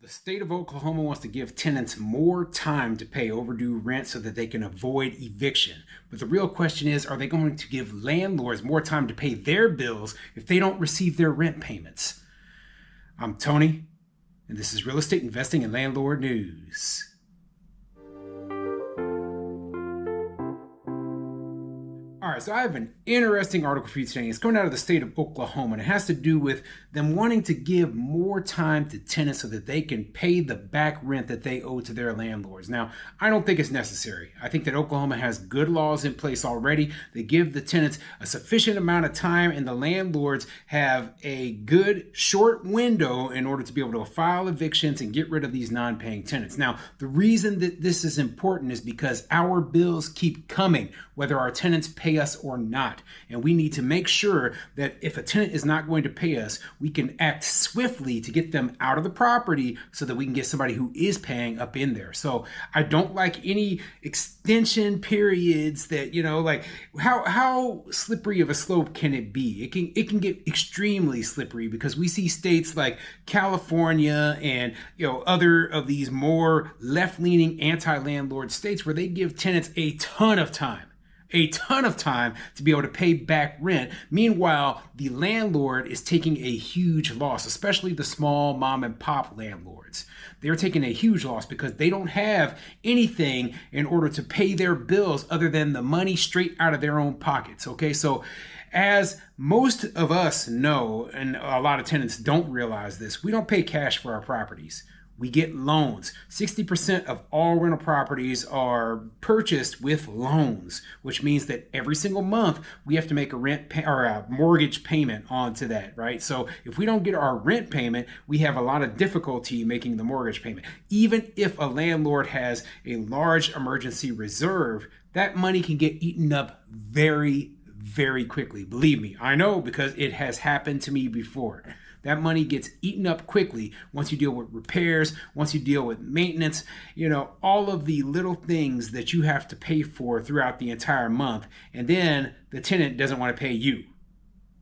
The state of Oklahoma wants to give tenants more time to pay overdue rent so that they can avoid eviction. But the real question is, are they going to give landlords more time to pay their bills if they don't receive their rent payments? I'm Tony, and this is Real Estate Investing and Landlord News. All right, so I have an interesting article for you today. It's coming out of the state of Oklahoma, and it has to do with them wanting to give more time to tenants so that they can pay the back rent that they owe to their landlords. Now, I don't think it's necessary. I think that Oklahoma has good laws in place already. They give the tenants a sufficient amount of time, and the landlords have a good short window in order to be able to file evictions and get rid of these non-paying tenants. Now, the reason that this is important is because our bills keep coming, whether our tenants pay us or not. And we need to make sure that if a tenant is not going to pay us, we can act swiftly to get them out of the property so that we can get somebody who is paying up in there. So I don't like any extension periods that, like how slippery of a slope can it be? It can get extremely slippery because we see states like California and other of these more left-leaning anti-landlord states where they give tenants a ton of time to be able to pay back rent. Meanwhile, the landlord is taking a huge loss, especially the small mom and pop landlords. They're taking a huge loss because they don't have anything in order to pay their bills other than the money straight out of their own pockets. Okay, so as most of us know, and a lot of tenants don't realize this, we don't pay cash for our properties. We get loans. 60% of all rental properties are purchased with loans, which means that every single month we have to make a mortgage payment onto that, right? So if we don't get our rent payment, we have a lot of difficulty making the mortgage payment. Even if a landlord has a large emergency reserve, that money can get eaten up very, very quickly. Believe me, I know because it has happened to me before. That money gets eaten up quickly once you deal with repairs, once you deal with maintenance, all of the little things that you have to pay for throughout the entire month. And then the tenant doesn't want to pay you.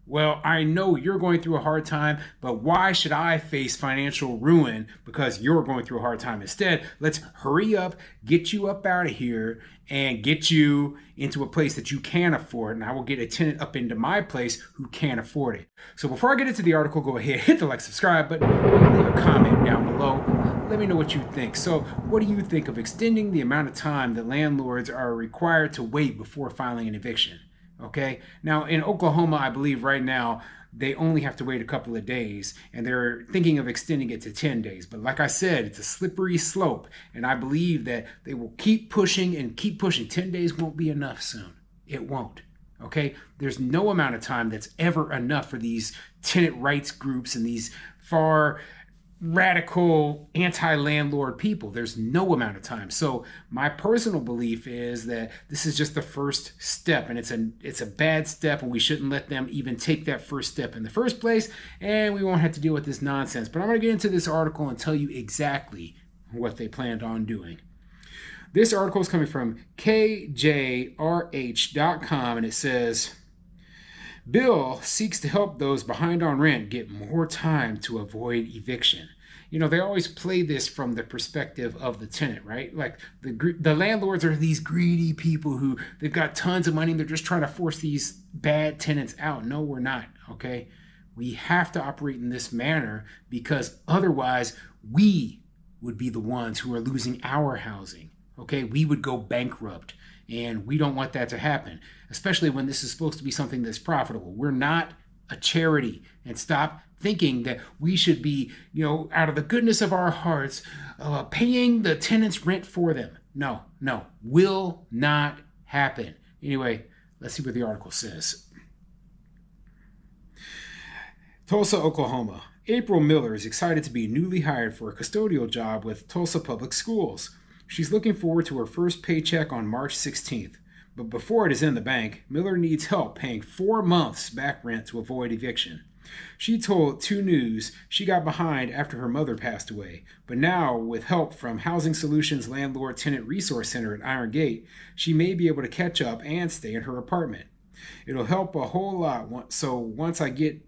Well, I know you're going through a hard time, but why should I face financial ruin because you're going through a hard time? Instead, let's hurry up, get you up out of here, and get you into a place that you can afford. And I will get a tenant up into my place who can afford it. So before I get into the article, go ahead, hit the like, subscribe button, leave a comment down below. Let me know what you think. So what do you think of extending the amount of time that landlords are required to wait before filing an eviction? Okay, now in Oklahoma, I believe right now they only have to wait a couple of days, and they're thinking of extending it to 10 days. But like I said, it's a slippery slope, and I believe that they will keep pushing and keep pushing. 10 days won't be enough soon. It won't. Okay, there's no amount of time that's ever enough for these tenant rights groups and these far radical anti-landlord people. There's no amount of time. So my personal belief is that this is just the first step, and it's a bad step, and we shouldn't let them even take that first step in the first place, and we won't have to deal with this nonsense. But I'm going to get into this article and tell you exactly what they planned on doing. This article is coming from KJRH.com, and it says, Bill seeks to help those behind on rent get more time to avoid eviction. They always play this from the perspective of the tenant, right? Like the landlords are these greedy people who they've got tons of money and they're just trying to force these bad tenants out. No, we're not, okay? We have to operate in this manner because otherwise we would be the ones who are losing our housing, okay? We would go bankrupt. And we don't want that to happen, especially when this is supposed to be something that's profitable. We're not a charity, and stop thinking that we should be, out of the goodness of our hearts, paying the tenants rent for them. No, will not happen. Anyway, let's see what the article says. Tulsa, Oklahoma. April Miller is excited to be newly hired for a custodial job with Tulsa Public Schools. She's looking forward to her first paycheck on March 16th. But before it is in the bank, Miller needs help paying 4 months back rent to avoid eviction. She told 2 News she got behind after her mother passed away, but now with help from Housing Solutions Landlord Tenant Resource Center at Iron Gate, she may be able to catch up and stay in her apartment. It'll help a whole lot, so once I get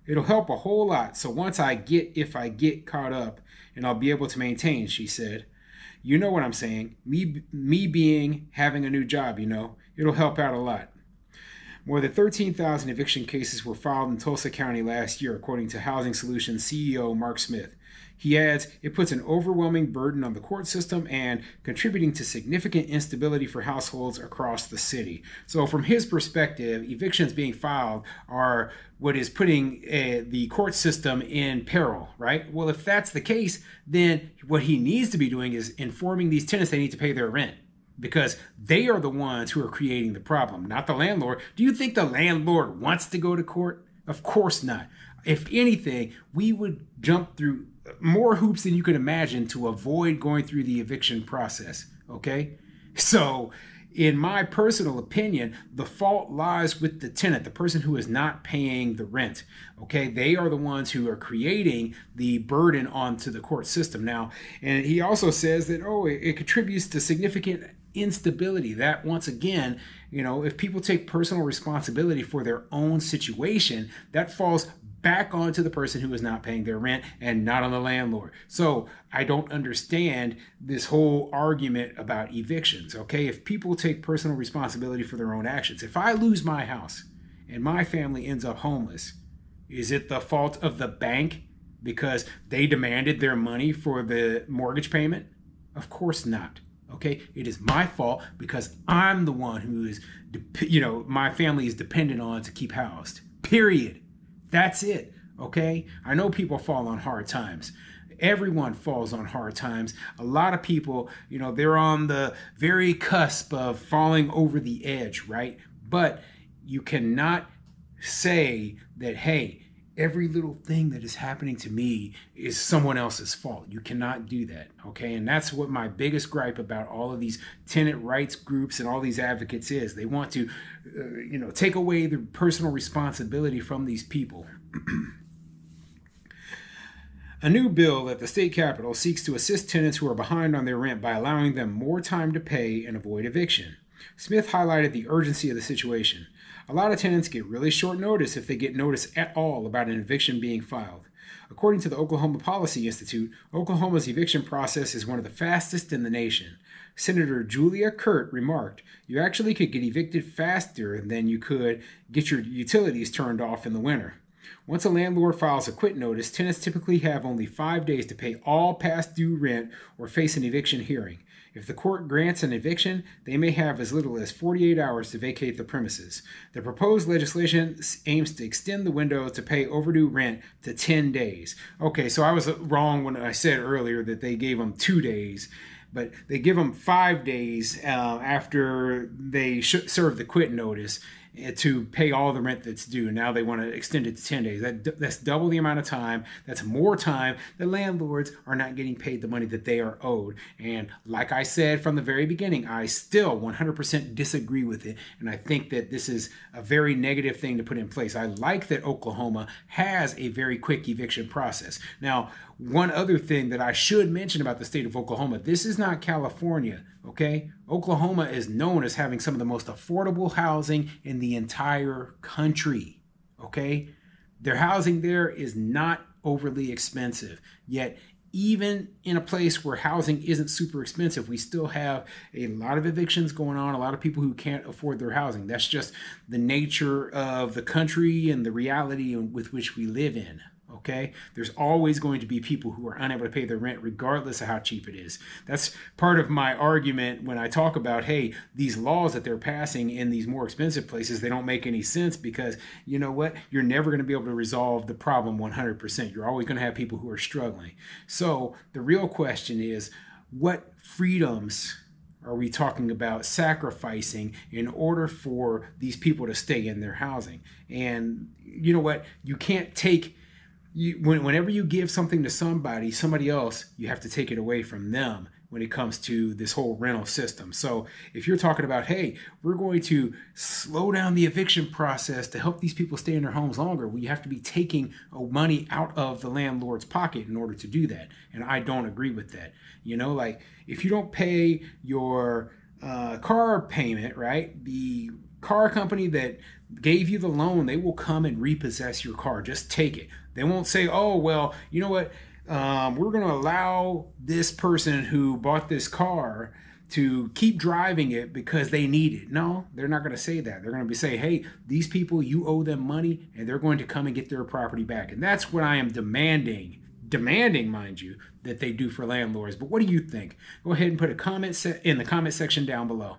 It'll help a whole lot. So if I get caught up, and I'll be able to maintain, she said. You know what I'm saying. Me being having a new job, it'll help out a lot. More than 13,000 eviction cases were filed in Tulsa County last year, according to Housing Solutions CEO Mark Smith. He adds, it puts an overwhelming burden on the court system and contributing to significant instability for households across the city. So from his perspective, evictions being filed are what is putting the court system in peril, right? Well, if that's the case, then what he needs to be doing is informing these tenants they need to pay their rent, because they are the ones who are creating the problem, not the landlord. Do you think the landlord wants to go to court? Of course not. If anything, we would jump through more hoops than you could imagine to avoid going through the eviction process, okay? So, in my personal opinion, the fault lies with the tenant, the person who is not paying the rent, okay? They are the ones who are creating the burden onto the court system. Now, and he also says that, it contributes to significant instability. That, once again, if people take personal responsibility for their own situation, that falls back onto the person who is not paying their rent and not on the landlord. So I don't understand this whole argument about evictions, okay? If people take personal responsibility for their own actions, if I lose my house and my family ends up homeless, is it the fault of the bank because they demanded their money for the mortgage payment? Of course not. Okay, it is my fault because I'm the one who is, my family is dependent on to keep housed. Period. That's it. Okay, I know people fall on hard times. Everyone falls on hard times. A lot of people, they're on the very cusp of falling over the edge, right? But you cannot say that, hey, every little thing that is happening to me is someone else's fault. You cannot do that, okay? And that's what my biggest gripe about all of these tenant rights groups and all these advocates is. They want to, take away the personal responsibility from these people. A new bill at the state capitol seeks to assist tenants who are behind on their rent by allowing them more time to pay and avoid eviction. Smith highlighted the urgency of the situation. A lot of tenants get really short notice if they get notice at all about an eviction being filed. According to the Oklahoma Policy Institute, Oklahoma's eviction process is one of the fastest in the nation. Senator Julia Kurt remarked, "You actually could get evicted faster than you could get your utilities turned off in the winter." Once a landlord files a quit notice, tenants typically have only 5 days to pay all past due rent or face an eviction hearing. If the court grants an eviction, they may have as little as 48 hours to vacate the premises. The proposed legislation aims to extend the window to pay overdue rent to 10 days. Okay, so I was wrong when I said earlier that they gave them 2 days, but they give them 5 days after they serve the quit notice to pay all the rent that's due. Now they want to extend it to 10 days. That's double the amount of time. That's more time. The landlords are not getting paid the money that they are owed. And like I said from the very beginning, I still 100% disagree with it. And I think that this is a very negative thing to put in place. I like that Oklahoma has a very quick eviction process. Now, one other thing that I should mention about the state of Oklahoma, this is not California, okay? Oklahoma is known as having some of the most affordable housing in the entire country, okay? Their housing there is not overly expensive, yet even in a place where housing isn't super expensive, we still have a lot of evictions going on, a lot of people who can't afford their housing. That's just the nature of the country and the reality with which we live in. Okay, there's always going to be people who are unable to pay their rent regardless of how cheap it is. That's part of my argument when I talk about, hey, these laws that they're passing in these more expensive places, they don't make any sense because, you know what, you're never going to be able to resolve the problem 100%. You're always going to have people who are struggling. So the real question is, what freedoms are we talking about sacrificing in order for these people to stay in their housing? And you know what, you can't take... whenever you give something to somebody else, you have to take it away from them when it comes to this whole rental system. So if you're talking about, hey, we're going to slow down the eviction process to help these people stay in their homes longer, well, you have to be taking money out of the landlord's pocket in order to do that. And I don't agree with that. Like if you don't pay your car payment, right, the car company that gave you the loan, they will come and repossess your car. Just take it. They won't say, oh, well, you know what? We're going to allow this person who bought this car to keep driving it because they need it. No, they're not going to say that. They're going to be say, hey, these people, you owe them money, and they're going to come and get their property back. And that's what I am demanding, mind you, that they do for landlords. But what do you think? Go ahead and put a comment in the comment section down below.